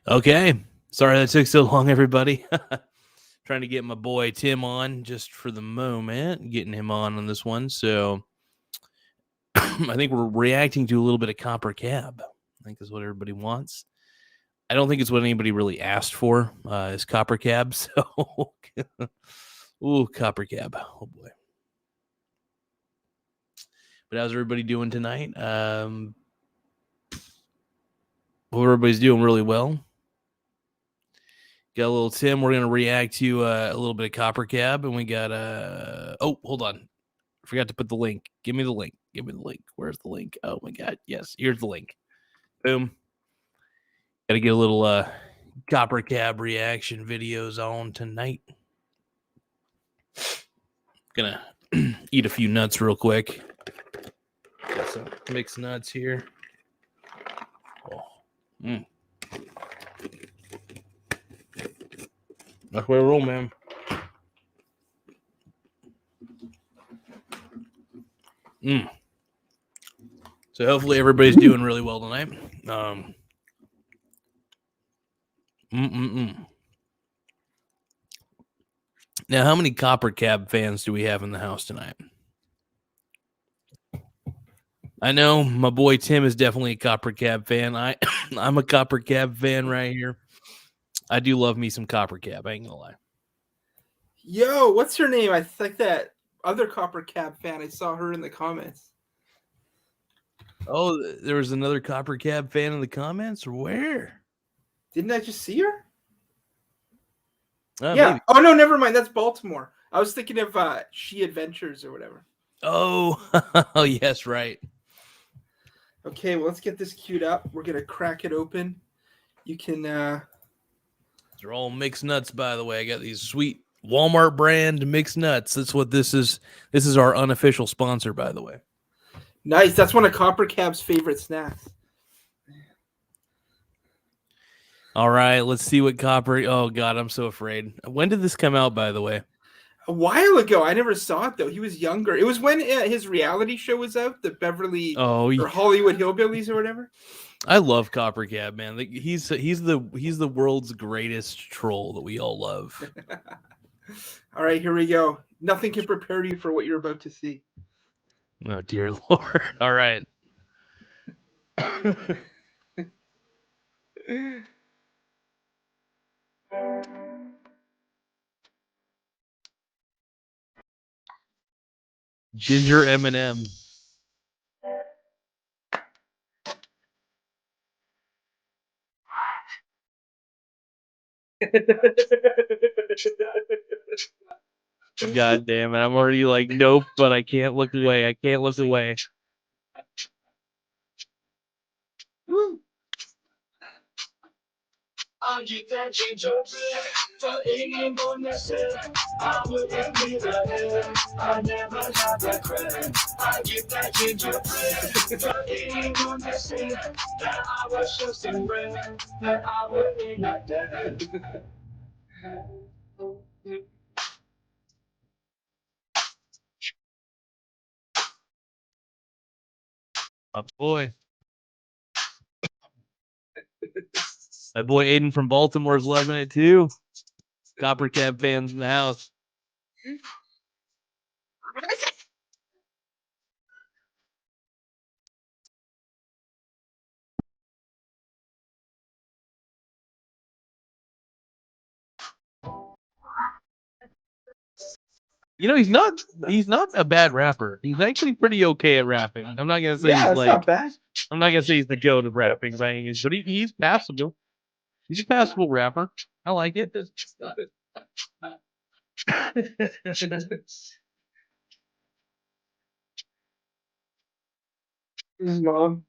Okay. Sorry that took so long, everybody. Trying to get my boy Tim on just for the moment, getting him on this one. So I think we're reacting to a little bit of Coppercab. I think is what everybody wants. I don't think it's what anybody really asked for, is Coppercab. So, ooh, Coppercab. Oh boy. But how's everybody doing tonight? Hope everybody's doing really well. Got a little Tim. We're gonna react to a little bit of Coppercab, and we got oh, hold on. Forgot to put the link. Give me the link. Give me the link. Where's the link? Oh my god. Yes, here's the link. Boom. Got to get a little Coppercab reaction videos on tonight. Gonna eat a few nuts real quick. Got some mixed nuts here. Oh. That's where I roll, man. So hopefully everybody's doing really well tonight. Now, how many Coppercab fans do we have in the house tonight? I know my boy Tim is definitely a Coppercab fan. I'm a Coppercab fan right here. I do love me some Coppercab. I ain't gonna lie. Yo, what's her name? I think that other Coppercab fan. I saw her in the comments. Oh, there was another Coppercab fan in the comments, or where? Didn't I just see her? Yeah. Maybe. Oh no, never mind. That's Baltimore. I was thinking of She Adventures or whatever. Oh, oh yes, right. Okay, well let's get this queued up. We're gonna crack it open. You can. They're all mixed nuts, by the way. I got these sweet Walmart brand mixed nuts. That's what this is. This is our unofficial sponsor, by the way. Nice. That's one of Coppercab's favorite snacks. All right, let's see what Copper. Oh God, I'm so afraid. When did this come out, by the way? A while ago. I never saw it though. He was younger. It was when his reality show was out, the Beverly or Hollywood Hillbillies or whatever. I love Coppercab, man. He's the world's greatest troll that we all love. All right, here we go. Nothing can prepare you for what you're about to see. Oh dear Lord! All right. Ginger M&M. God damn it. I'm already like, nope, but I can't look away. I can't look away. I get that ginger for eating on that set. I wouldn't be the I never had that credit. I get that ginger for eating on that set. That I was just in bread. That I would be not dead. My boy. My boy Aiden from Baltimore is loving it too. Coppercab fans in the house. You know, he's not a bad rapper. He's actually pretty okay at rapping. I'm not gonna say he's like not bad. I'm not gonna say he's the goat of rapping by any means, but he's passable. He's a passable rapper. I like it. Mom.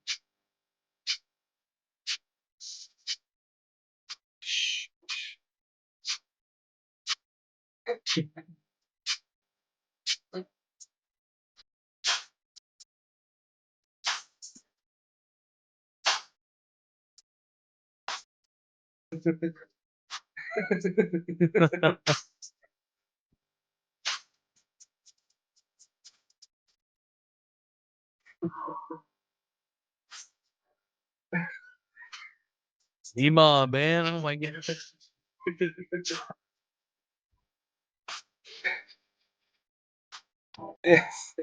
Ema, man. Oh my god. Yes.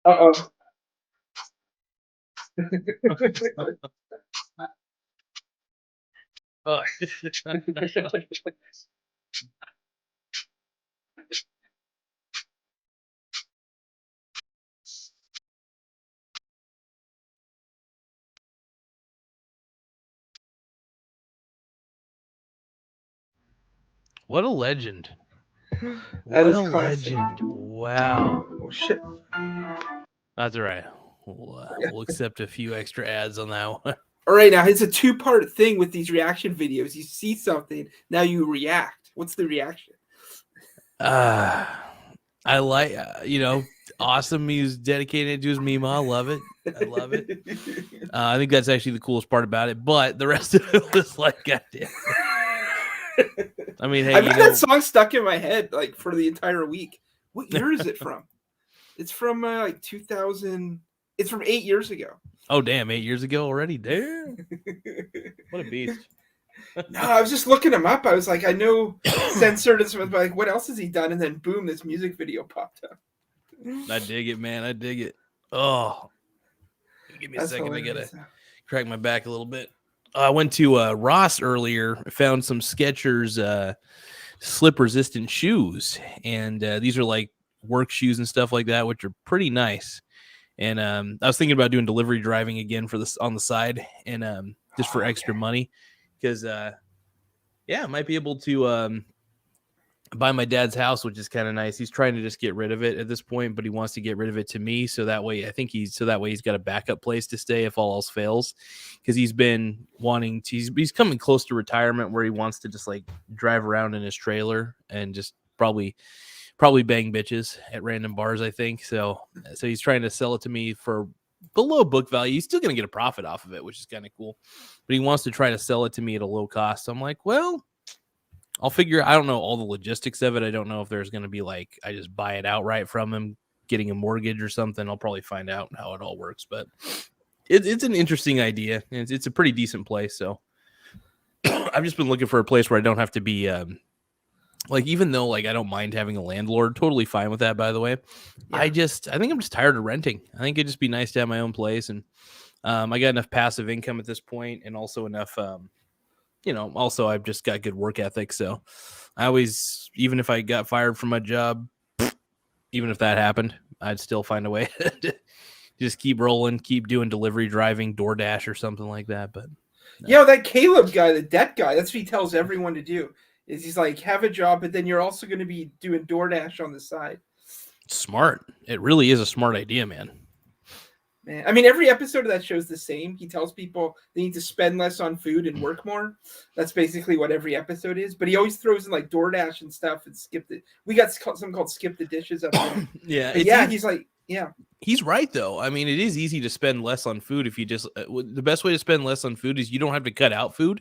Uh-oh. Oh. What a legend. What a legend. Wow. Oh, shit. That's all right. We'll accept a few extra ads on that one. All right, now it's a two-part thing with these reaction videos. You see something, now you react. What's the reaction? I like, awesome. He's dedicated to his meme. I love it. I love it. I think that's actually the coolest part about it. But the rest of it was like, goddamn. I mean, hey, I've had that song stuck in my head like for the entire week. What year is it from? It's from like 2000. It's from 8 years ago. Oh, damn. 8 years ago already? Damn. What a beast. No, I was just looking him up. I was like, I know censored and stuff, but like, what else has he done? And then boom, this music video popped up. I dig it, man. I dig it. Oh, give me a second. I gotta crack my back a little bit. I went to Ross earlier. Found some Skechers slip resistant shoes, and these are like work shoes and stuff like that, which are pretty nice. And I was thinking about doing delivery driving again for this on the side, and just for extra money, because I might be able to buy my dad's house, which is kind of nice. He's trying to just get rid of it at this point, but he wants to get rid of it to me, so that way he's got a backup place to stay if all else fails, because he's been wanting to. He's coming close to retirement where he wants to just like drive around in his trailer and just probably bang bitches at random bars, I think. So he's trying to sell it to me for below book value. He's still going to get a profit off of it, which is kind of cool, but he wants to try to sell it to me at a low cost. So I'm like, well, I'll figure. I don't know all the logistics of it. I don't know if there's going to be like I just buy it outright from him, getting a mortgage or something. I'll probably find out how it all works, but it's an interesting idea. It's a pretty decent place. So I've just been looking for a place where I don't have to be like, even though like I don't mind having a landlord, totally fine with that, by the way. Yeah. I think I'm just tired of renting. I think it'd just be nice to have my own place, and I got enough passive income at this point, and also enough also I've just got good work ethic. So I always, even if I got fired from my job, even if that happened, I'd still find a way to just keep rolling, keep doing delivery driving, DoorDash or something like that. But no. Yeah, that Caleb guy, the debt guy, that's what he tells everyone to do. Is he's like, have a job, but then you're also going to be doing DoorDash on the side. Smart. It really is a smart idea, man. Man, I mean, every episode of that show is the same. He tells people they need to spend less on food and work more. That's basically what every episode is. But he always throws in like DoorDash and stuff and skip it. We got something called Skip the Dishes up there. Yeah. Yeah, he's like, Yeah. He's right, though. I mean, it is easy to spend less on food if you just the best way to spend less on food is you don't have to cut out food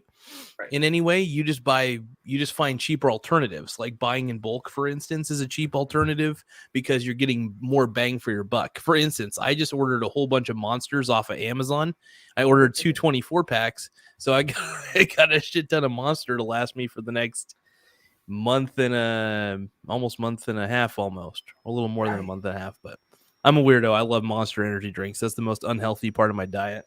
Right. in any way. You just find cheaper alternatives. Like buying in bulk, for instance, is a cheap alternative because you're getting more bang for your buck. For instance, I just ordered a whole bunch of Monsters off of Amazon. I ordered 2 24-packs, so I got a shit ton of Monster to last me for the next month and almost month and a half, almost a little more than a month and a half, but. I'm a weirdo. I love Monster energy drinks. That's the most unhealthy part of my diet.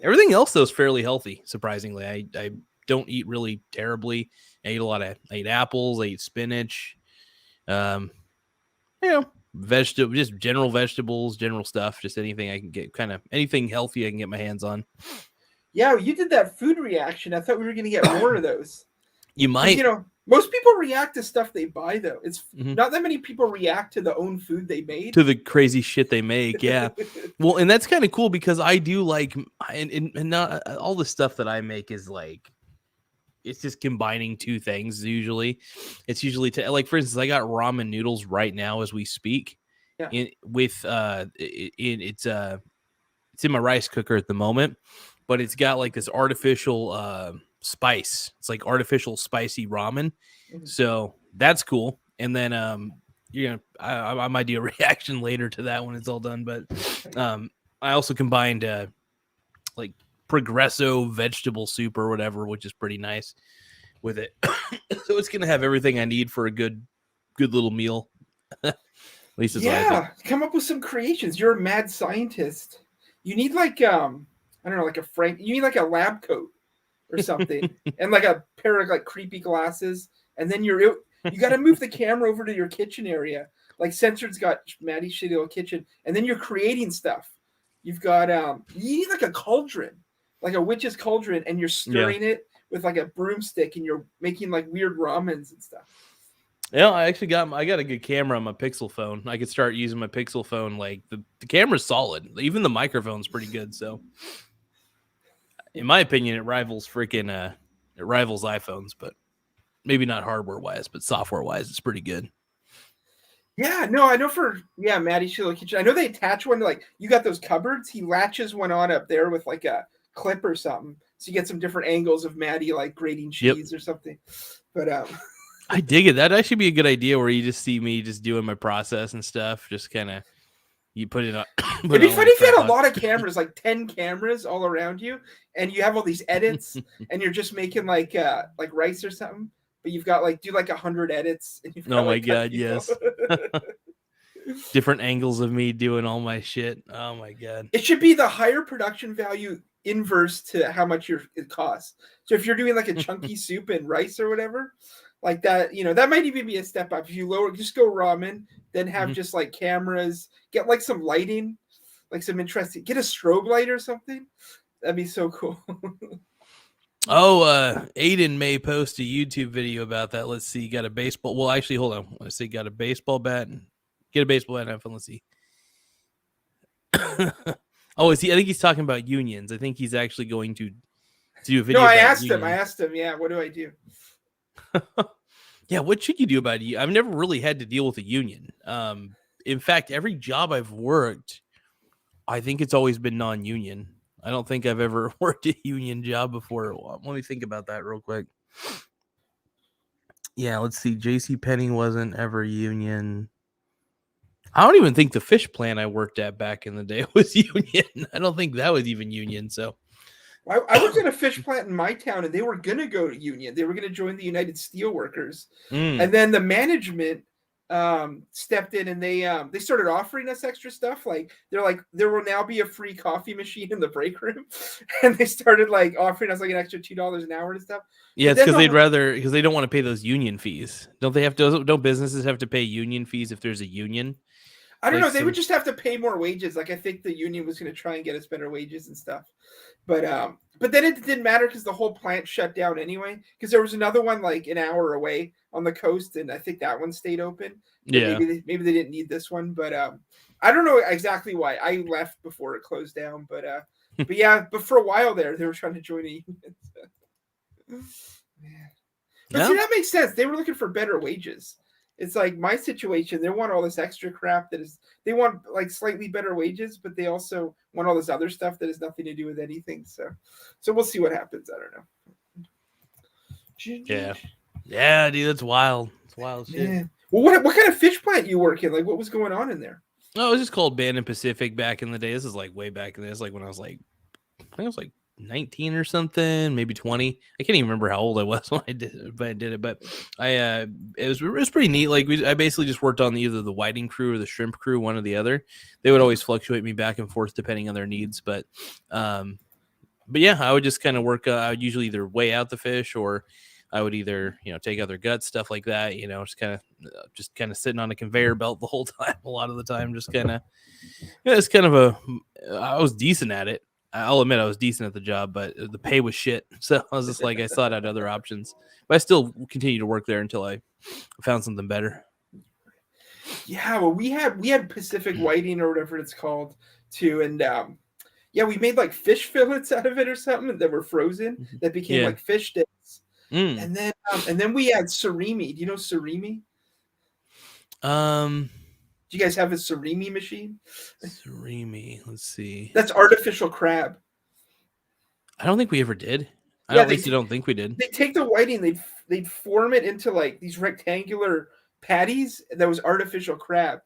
Everything else, though, is fairly healthy, surprisingly. I don't eat really terribly. I eat apples. I eat spinach. Vegetable, just general vegetables, general stuff. Just anything I can get, kind of anything healthy I can get my hands on. Yeah, you did that food reaction. I thought we were going to get more of those. You might. You know, most people react to stuff they buy, though. It's not that many people react to the own food they made. To the crazy shit they make, yeah. Well, and that's kind of cool because I do like, and not all the stuff that I make is like, it's just combining two things. Usually, it's usually like, for instance, I got ramen noodles right now as we speak. Yeah. It's in my rice cooker at the moment, but it's got like this artificial spice. It's like artificial spicy ramen. So that's cool. And then I might do a reaction later to that when it's all done. But I also combined like Progresso vegetable soup or whatever, which is pretty nice with it. So it's gonna have everything I need for a good little meal. At least it's come up with some creations. You're a mad scientist. You need like I don't know, like you need like a lab coat or something, and like a pair of like creepy glasses, and then you got to move the camera over to your kitchen area. Like Censored's got Maddie's shitty little kitchen, and then you're creating stuff. You've got you need like a cauldron, like a witch's cauldron, and you're stirring it with like a broomstick, and you're making like weird ramens and stuff. Yeah, I got a good camera on my Pixel phone. I could start using my Pixel phone. Like the camera's solid. Even the microphone's pretty good. So, in my opinion, it rivals iPhones, but maybe not hardware wise, but software wise, it's pretty good. Yeah, no, I know Maddie's little kitchen. I know they attach one to like you got those cupboards. He latches one on up there with like a clip or something, so you get some different angles of Maddie like grating cheese or something. But I dig it. That'd actually be a good idea where you just see me just doing my process and stuff. Just kind of you put it on. It'd be funny if you had a lot of cameras, like 10 cameras all around you, and you have all these edits, and you're just making like rice or something. But you've got like do like 100 edits. And you've got, oh my god, yes. Different angles of me doing all my shit. Oh my god. It should be the higher production value inverse to how much it costs. So if you're doing like a chunky soup and rice or whatever, like that, that might even be a step up. If you just go ramen, then have just like cameras, get like some lighting, like some interesting, get a strobe light or something. That'd be so cool. Aiden may post a YouTube video about that. Let's see. Got a baseball. Well, actually, hold on. Let's see. Got a baseball bat. Get a baseball bat and have fun. Let's see. Is he? I think he's talking about unions. I think he's actually going to do a video. No, I asked him. Yeah, what do I do? Yeah, what should you do about it? I've never really had to deal with a union. In fact, every job I've worked, I think it's always been non-union. I don't think I've ever worked a union job before. Let me think about that real quick. Yeah, let's see. JCPenney wasn't ever union. I don't even think the fish plant I worked at back in the day was union. I don't think that was even union. So I worked at a fish plant in my town, and they were going to go to union. They were going to join the United Steelworkers. And then the management stepped in, and they started offering us extra stuff. Like they're like, there will now be a free coffee machine in the break room. And they started like offering us like an extra $2 an hour and stuff. Yeah, it's because because they don't want to pay those union fees. Don't businesses have to pay union fees if there's a union? I don't know. They would just have to pay more wages. Like I think the union was going to try and get us better wages and stuff. But then it didn't matter because the whole plant shut down anyway. Because there was another one like an hour away on the coast, and I think that one stayed open. Yeah, maybe they didn't need this one, but I don't know exactly why. I left before it closed down, but for a while there, they were trying to join a union. Yeah. But see, that makes sense. They were looking for better wages. It's like my situation. They want all this extra crap they want like slightly better wages, but they also want all this other stuff that has nothing to do with anything. So we'll see what happens. I don't know. Yeah, dude, that's wild. It's wild shit. Yeah. Well, what kind of fish plant you work in? Like, what was going on in there? No, it was just called Band Pacific back in the day. This is like way back in this, like when I was like, I think I was like 19 or something, maybe 20. I can't even remember how old I was when I did it, but it was pretty neat. Like I basically just worked on either the whiting crew or the shrimp crew, one or the other. They would always fluctuate me back and forth depending on their needs, but yeah, I would just kind of work. I would usually either weigh out the fish or I would either, take out their guts, stuff like that, just kind of sitting on a conveyor belt the whole time. A lot of the time, just kind of, it's kind of I was decent at it. I'll admit I was decent at the job, but the pay was shit. So I was just like, I sought out other options, but I still continued to work there until I found something better. Yeah. Well, we had Pacific whiting or whatever it's called too. And, we made like fish fillets out of it or something that were frozen that became like fish sticks. And then we had surimi. Do you know surimi? Do you guys have a surimi machine? Surimi. Let's see. That's artificial crab. I don't think we ever did. At least I don't think we did. They take the whiting, they'd form it into like these rectangular patties that was artificial crab.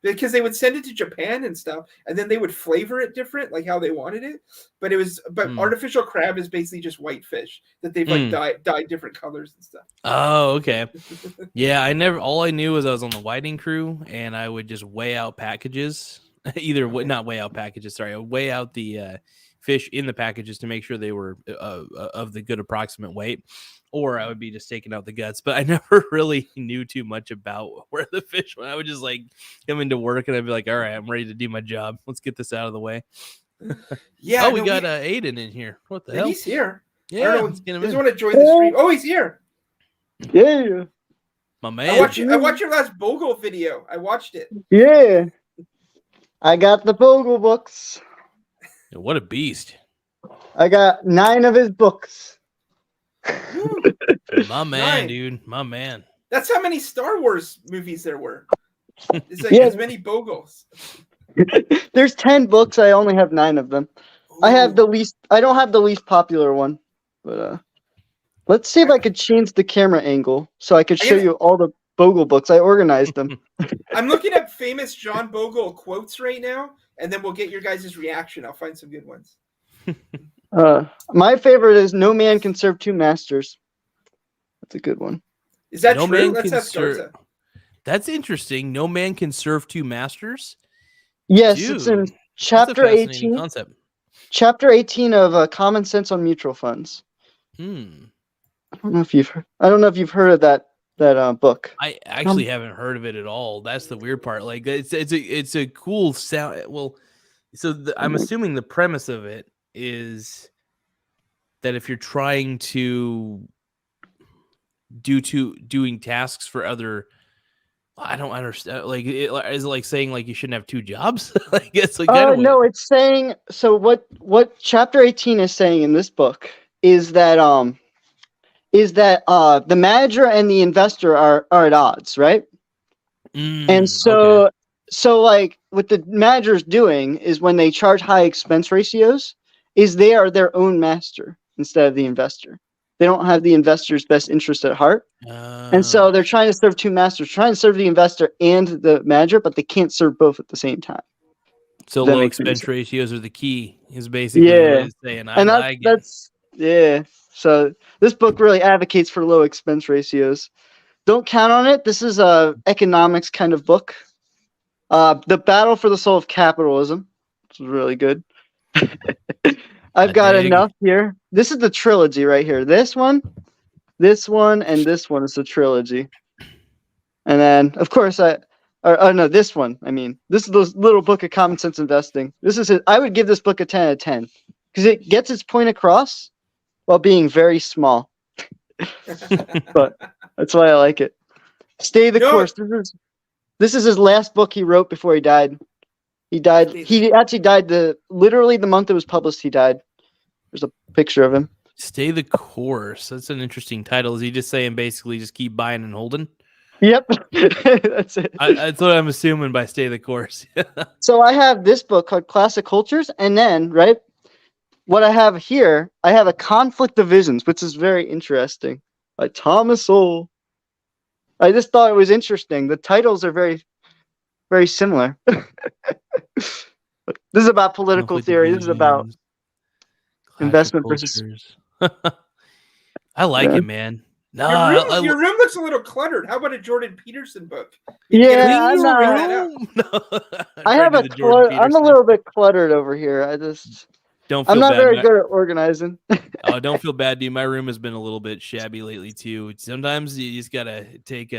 Because they would send it to Japan and stuff, and then they would flavor it different, like how they wanted it. But artificial crab is basically just white fish that they've like dyed different colors and stuff. Oh, okay. Yeah, all I knew was I was on the whiting crew and I would just weigh out packages. Not weigh out packages, sorry. I would weigh out the fish in the packages to make sure they were of the good approximate weight. Or I would be just taking out the guts, but I never really knew too much about where the fish went. I would just like come into work and I'd be like, all right, I'm ready to do my job. Let's get this out of the way. Yeah. We got Aiden in here. What the hell? He's here. Yeah. Does he want to join the stream? Oh, he's here. Yeah. My man. I watched your last Bogle video. I watched it. Yeah. I got the Bogle books. What a beast. I got 9 of his books. My man, dude. My man. That's how many Star Wars movies there were. It's like as many Bogles. There's 10 books. I only have 9 of them. Ooh. I don't have the least popular one. But let's see if I could change the camera angle so I could show you all the Bogle books. I organized them. I'm looking up famous John Bogle quotes right now, and then we'll get your guys' reaction. I'll find some good ones. My favorite is "No man can serve 2 masters." That's a good one. Is that true? That's That's interesting. No man can serve 2 masters. Yes, dude, it's in chapter 18. Concept. Chapter 18 of Common Sense on Mutual Funds. I don't know if you've heard of that book. I actually haven't heard of it at all. That's the weird part. Like it's a cool sound. Well, I'm assuming the premise of it is that if you're trying to doing tasks for other, I don't understand. Like, is it like saying like you shouldn't have 2 jobs? Like it's like no, it's saying. So what chapter 18 is saying in this book is that the manager and the investor are at odds, right? And so like what the manager's doing is when they charge high expense ratios, is they are their own master instead of the investor. They don't have the investor's best interest at heart. And so they're trying to serve 2 masters, trying to serve the investor and the manager, but they can't serve both at the same time. So low expense ratios are the key, is basically what it's saying. That's So this book really advocates for low expense ratios. Don't count on it. This is a economics kind of book. The Battle for the Soul of Capitalism, which is really good. I've got enough here. This is the trilogy right here. This one, and this one is the trilogy. And then, of course, this one. I mean, this is the little book of common sense investing. I would give this book a 10 out of 10 because it gets its point across while being very small. But that's why I like it. Stay the course. This is his last book he wrote before he died. He actually died literally the month it was published. He died. There's a picture of him. Stay the course. That's an interesting title. Is he just saying basically just keep buying and holding? Yep. That's it. That's what I'm assuming by stay the course. So I have this book called Classic Cultures, and then, right, what I have here, I have a Conflict of Visions, which is very interesting, by Thomas Sowell. I just thought it was interesting. The titles are very, very similar. This is about political theory. This is about investment versus. I like it, man. No, your room looks a little cluttered. How about a Jordan Peterson book? Yeah, I have I'm a little bit cluttered over here. I'm not very good at organizing. Oh, don't feel bad, dude. My room has been a little bit shabby lately too. Sometimes you just gotta take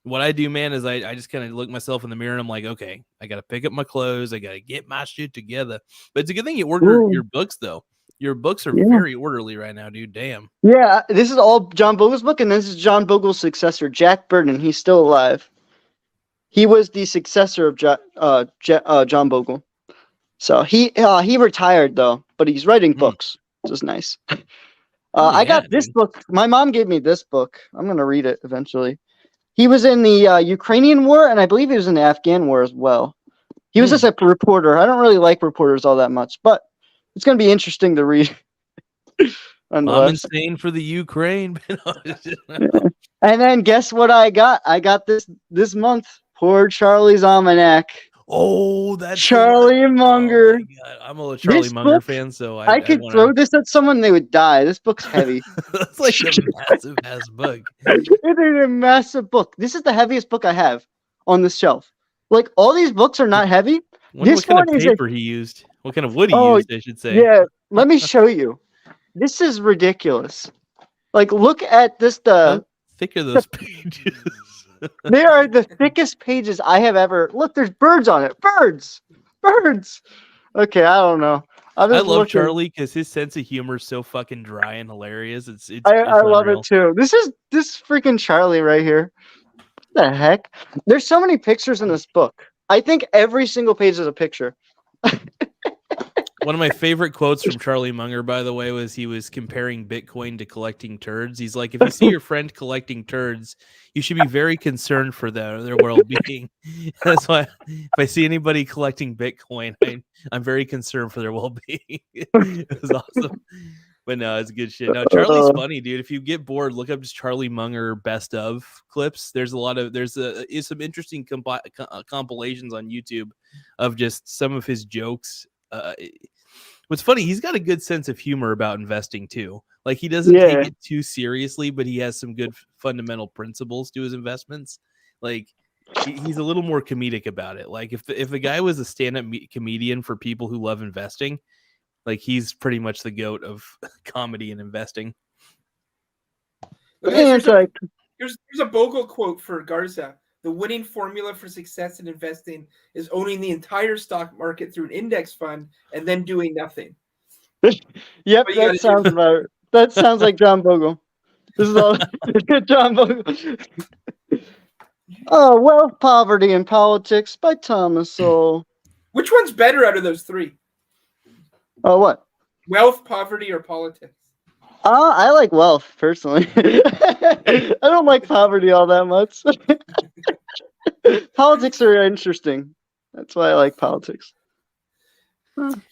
what I do, man, is I just kind of look myself in the mirror and I'm like, okay, I gotta pick up my clothes, I gotta get my shit together. But it's a good thing you ordered your books though. Your books are very orderly right now, dude. Damn. Yeah, this is all John Bogle's book, and this is John Bogle's successor, Jack Burton. He's still alive. He was the successor of John Bogle. So he retired though, but he's writing books, which is nice. I got this book. My mom gave me this book. I'm gonna read it eventually. He was in the Ukrainian war, and I believe he was in the Afghan war as well. He was just a reporter. I don't really like reporters all that much, but it's going to be interesting to read. I'm insane for the Ukraine. And then guess what I got? I got this month. Poor Charlie's Almanac. Oh, that's Charlie Munger. Oh I'm a Charlie Munger fan, so I could throw this at someone, they would die. This book's heavy. That's like a massive ass book. It is a massive book. This is the heaviest book I have on this shelf. Like all these books are not heavy. What kind of paper he used? What kind of wood he used, I should say. Yeah, let me show you. This is ridiculous. Like, look at this. How thick are those pages? They are the thickest pages I have ever. Look, there's birds on it. Birds. Okay, I don't know. I love Charlie because his sense of humor is so fucking dry and hilarious. I love it too. This freaking Charlie right here. What the heck? There's so many pictures in this book. I think every single page is a picture. One of my favorite quotes from Charlie Munger, by the way, was he was comparing Bitcoin to collecting turds. He's like, if you see your friend collecting turds, you should be very concerned for their well-being. That's why if I see anybody collecting Bitcoin, I'm very concerned for their well-being. It was awesome. But no, it's good shit. No, Charlie's funny, dude. If you get bored, look up just Charlie Munger best of clips. There's some interesting compilations on YouTube of just some of his jokes. What's funny, he's got a good sense of humor about investing too. Like he doesn't take it too seriously, but he has some good fundamental principles to his investments. Like he's a little more comedic about it. Like if the guy was a stand-up comedian for people who love investing, like he's pretty much the goat of comedy and investing. Here's a Bogle quote for Garza. The winning formula for success in investing is owning the entire stock market through an index fund and then doing nothing. Yep, that sounds like John Bogle. This is all John Bogle. Oh, Wealth, Poverty, and Politics by Thomas Sowell. Which one's better out of those three? Oh, what? Wealth, Poverty, or Politics? I like wealth, personally. I don't like poverty all that much. Politics are interesting. That's why I like politics.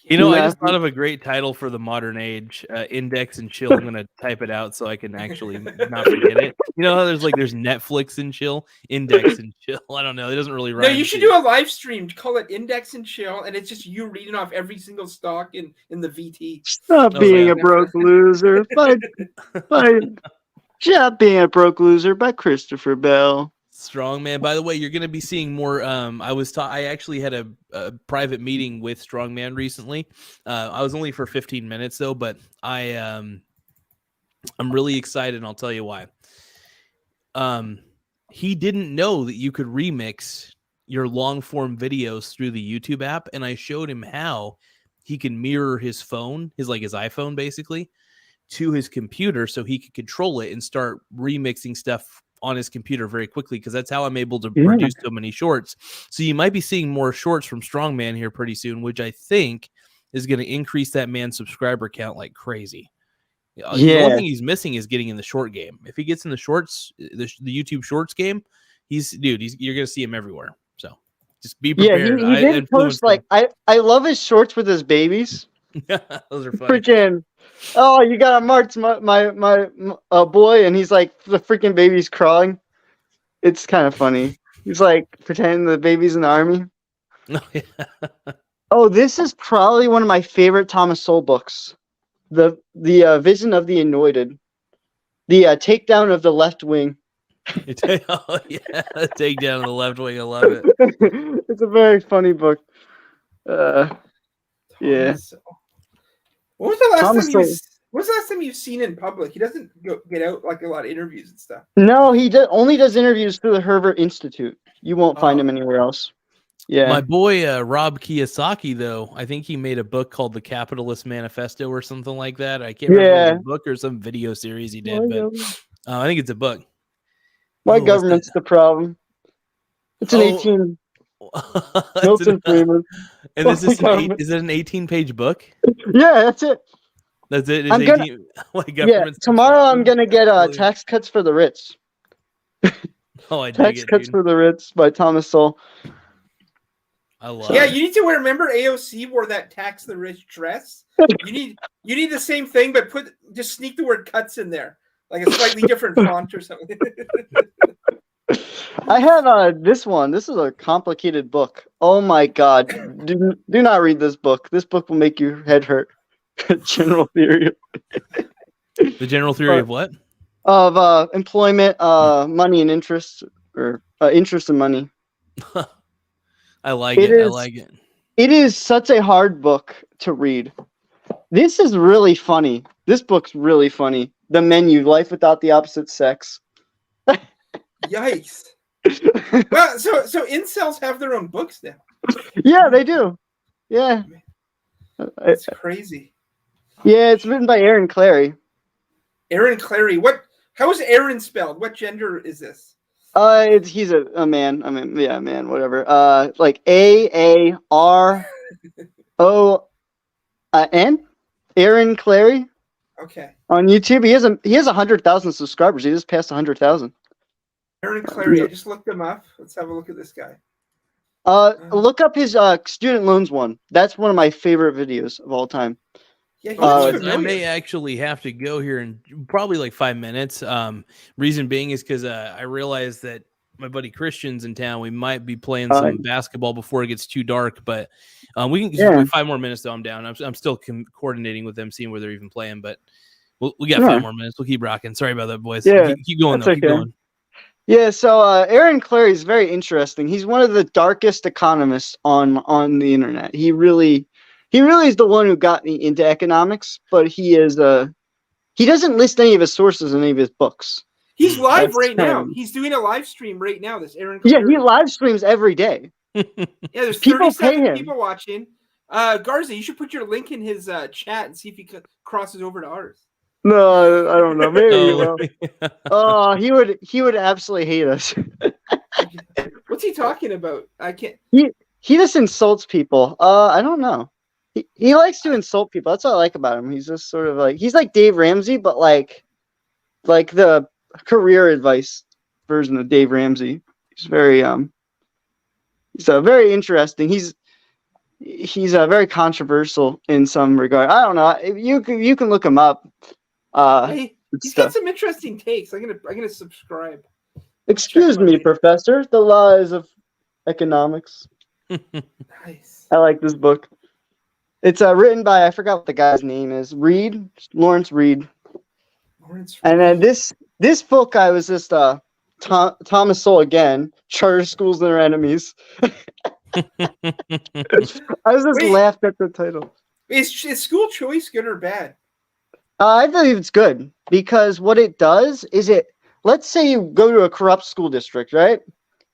You know, I just thought of a great title for the modern age, Index and Chill. I'm going to type it out so I can actually not forget it. You know how there's Netflix and Chill, Index and Chill. I don't know. It doesn't really rhyme. No, you should do a live stream. Call it Index and Chill, and it's just you reading off every single stock in the VT. Stop being a broke loser. Stop being a broke loser by Christopher Bell. Strongman. By the way, you're going to be seeing more. I actually had a private meeting with Strongman recently. I was only for 15 minutes though, but I'm really excited, and I'll tell you why. He didn't know that you could remix your long form videos through the YouTube app, and I showed him how he can mirror his phone, his iPhone basically, to his computer so he could control it and start remixing stuff on his computer very quickly, because that's how I'm able to produce so many shorts. So you might be seeing more shorts from Strongman here pretty soon, which I think is going to increase that man's subscriber count like crazy. The only thing he's missing is getting in the short game. If he gets in the shorts, the YouTube shorts game, You're gonna see him everywhere. So just be Yeah, prepared. he did post like I love his shorts with his babies. Those are funny. Freaking, oh, you got to march my boy, and he's like the freaking baby's crawling. It's kind of funny. He's like pretending the baby's in the army. Oh, this is probably one of my favorite Thomas Sowell books. The Vision of the Anointed, the takedown of the left wing. Oh yeah, takedown of the left wing. I love it. It's a very funny book. Yeah. When was the last time you've seen in public? He doesn't get out like a lot of interviews and stuff. No, he only does interviews through the Herbert Institute. You won't find him anywhere else. Yeah. My boy Rob Kiyosaki, though, I think he made a book called The Capitalist Manifesto or something like that. I can't remember if it was a book or some video series he did, but I think it's a book. My government's the problem. It's an 18. Milton Friedman. And this is is it an 18-page book? Yeah, that's it. That's it. Tomorrow I'm gonna get Tax Cuts for the Rich. Tax Cuts for the Rich by Thomas Sowell. I love it. You need to wear. Remember, AOC wore that Tax the Rich dress. You need the same thing, but just sneak the word "cuts" in there, like a slightly different font or something. I have this one. This is a complicated book. Oh my God! Do not read this book. This book will make your head hurt. General theory. The general theory of what? Of employment, money and interest, or interest and money. I like it. I like it. It is such a hard book to read. This is really funny. This book's really funny. The Menu: Life Without the Opposite Sex. Yikes! Well, so incels have their own books now. Yeah, they do. Yeah, it's crazy. Yeah, it's written by Aaron Clary. Aaron Clary. How is Aaron spelled? What gender is this? He's a man. I mean, yeah, man, whatever. Like AARON. Aaron Clary. Okay. On YouTube, he has 100,000 subscribers. He just passed 100,000. Aaron Clary. I just looked him up. Let's have a look at this guy. Look up his student loans one. That's one of my favorite videos of all time. Yeah, I may actually have to go here in probably like 5 minutes. Reason being is because I realized that my buddy Christian's in town. We might be playing some basketball before it gets too dark, but we can 5 more minutes though. I'm down. I'm still coordinating with them, seeing where they're even playing, but we got 5 more minutes. We'll keep rocking. Sorry about that, boys. Yeah, keep going though. Okay. Keep going. Yeah, so Aaron Clary is very interesting. He's one of the darkest economists on the internet. He really is the one who got me into economics, but he doesn't list any of his sources in any of his books. He's live right now. He's doing a live stream right now. This Aaron Clary. Yeah, he live streams every day. Yeah, there's 37 people watching. Garza, you should put your link in his chat and see if he crosses over to ours. No, I don't know. Maybe he will. Oh, he would absolutely hate us. What's he talking about? I can't. He just insults people. I don't know. He likes to insult people. That's what I like about him. He's just sort of like he's like Dave Ramsey, but like the career advice version of Dave Ramsey. He's very very interesting. He's very controversial in some regard. I don't know. You can look him up. He's got some interesting takes. I'm gonna subscribe. Excuse me, Professor. The Lies of Economics. Nice. I like this book. It's written by I forgot what the guy's name is. Lawrence Reed. And then this book I was just Thomas Sowell again. Charter schools and their enemies. I was just laughed at the title. Is school choice good or bad? I believe it's good because what it does is let's say you go to a corrupt school district, right?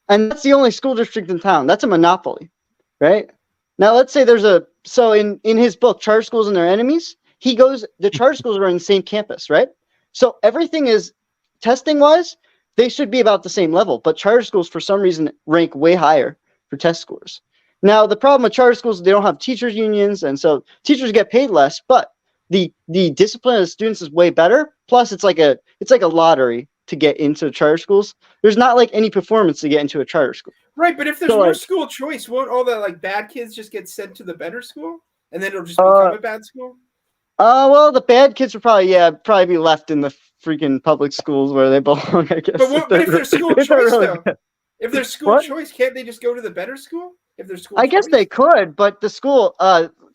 And that's the only school district in town. That's a monopoly, right? Now let's say so in his book, Charter Schools and Their Enemies, the charter schools are on the same campus, right? So everything is testing wise, they should be about the same level, but charter schools for some reason rank way higher for test scores. Now the problem with charter schools, they don't have teachers unions, and so teachers get paid less, but the discipline of the students is way better. Plus, it's like a lottery. to get into charter schools. There's not like any performance to get into a charter school. Right, but if there's So, more like- school choice, won't all the like bad kids just get sent to the better school, and then it'll just become a bad school? Well, the bad kids would probably be left in the freaking public schools where they belong, I guess. But if there's school if they're choice, really though, bad. if there's school What? choice, can't they just go to the better school? If there's school I guess choice? they could, but the school,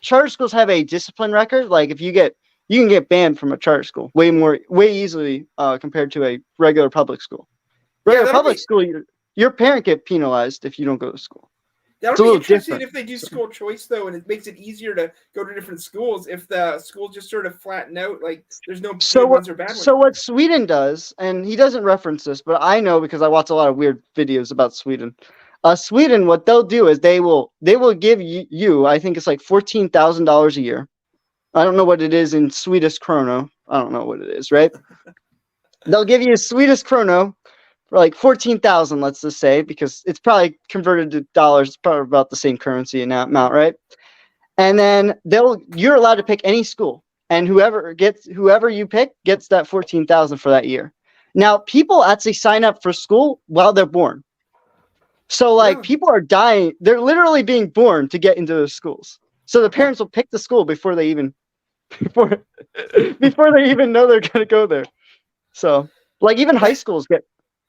charter schools have a discipline record. Like if you can get banned from a charter school way easily compared to a regular public school. Regular that'll public be- school, your parent get penalized if you don't go to school. It's a That'll be little interesting different. if they do school choice though, and it makes it easier to go to different schools. If the schools just sort of flatten out, like there's no So good what? ones or bad ones. So what Sweden does, and he doesn't reference this, but I know because I watch a lot of weird videos about Sweden. Sweden, what they'll do is they will give you, I think it's like $14,000 a year. I don't know what it is in Swedish krono. I don't know what it is, right? They'll give you a Swedish krono for like 14,000, let's just say, because it's probably converted to dollars. It's probably about the same currency amount, right? And then you're allowed to pick any school, and whoever you pick gets that 14,000 for that year. Now, people actually sign up for school while they're born. So, like, people are dying. They're literally being born to get into the schools. So the parents will pick the school before they even know they're going to go there. So, like, even high schools get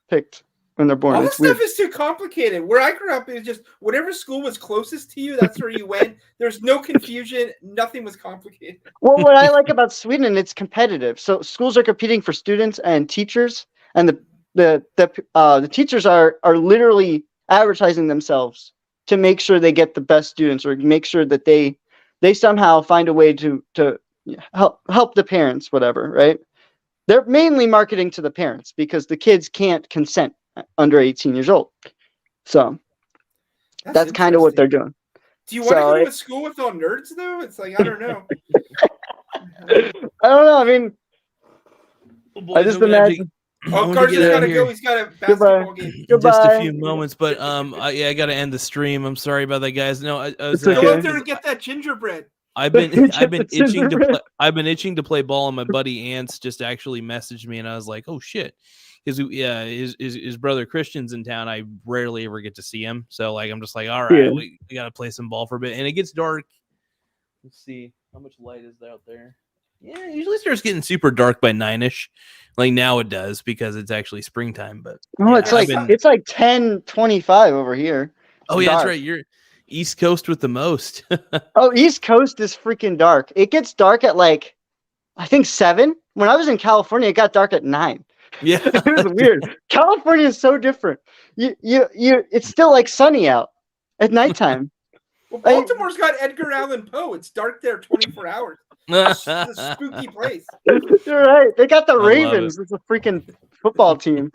picked when they're born. All this It's weird. stuff is too complicated. Where I grew up, it was just whatever school was closest to you, that's where you went. There's no confusion. Nothing was complicated. Well, what I like about Sweden, it's competitive. So schools are competing for students and teachers, and the teachers are literally advertising themselves to make sure they get the best students, or make sure that they somehow find a way to help the parents, whatever, right? They're mainly marketing to the parents because the kids can't consent under 18 years old. So that's kind of what they're doing. Do you want to go to a school with all nerds, though? It's like, I don't know. I don't know. I mean, I just imagine. Oh, Garza's got to go. He's got a basketball game. Goodbye. Just a few moments, but I got to end the stream. I'm sorry about that, guys. No, I was It's okay. Go out there and get that gingerbread. I've been itching to play. I've been itching to play ball, and my buddy Ants just actually messaged me, and I was like, "Oh shit!" His brother Christian's in town. I rarely ever get to see him, so like I'm just like, "All right, we gotta play some ball for a bit." And it gets dark. Let's see how much light is out there. Yeah, it usually starts getting super dark by 9ish. Like now it does because it's actually springtime. But it's like 10:25 over here. Oh yeah, that's right. You're East Coast with the most. Oh, East Coast is freaking dark. It gets dark at like, I think 7. When I was in California, it got dark at 9. Yeah, it was weird. California is so different. It's still like sunny out at nighttime. Well, Baltimore's got Edgar Allan Poe. It's dark there 24 hours. It's a spooky place. You're right. They got the Ravens. It's a freaking football team.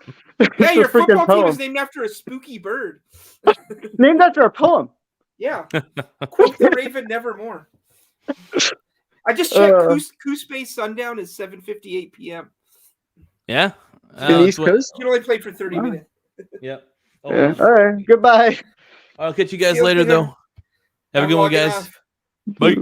Yeah, your football team is named after a spooky bird. Named after a poem. Yeah. Quote the Raven nevermore. I just checked. Coos sundown is 7:58 p.m. Yeah. East Coast? You can only play for 30 minutes. Yep. Yeah. All right. Goodbye. I'll catch you guys later, though. Have a good one, guys. Bye.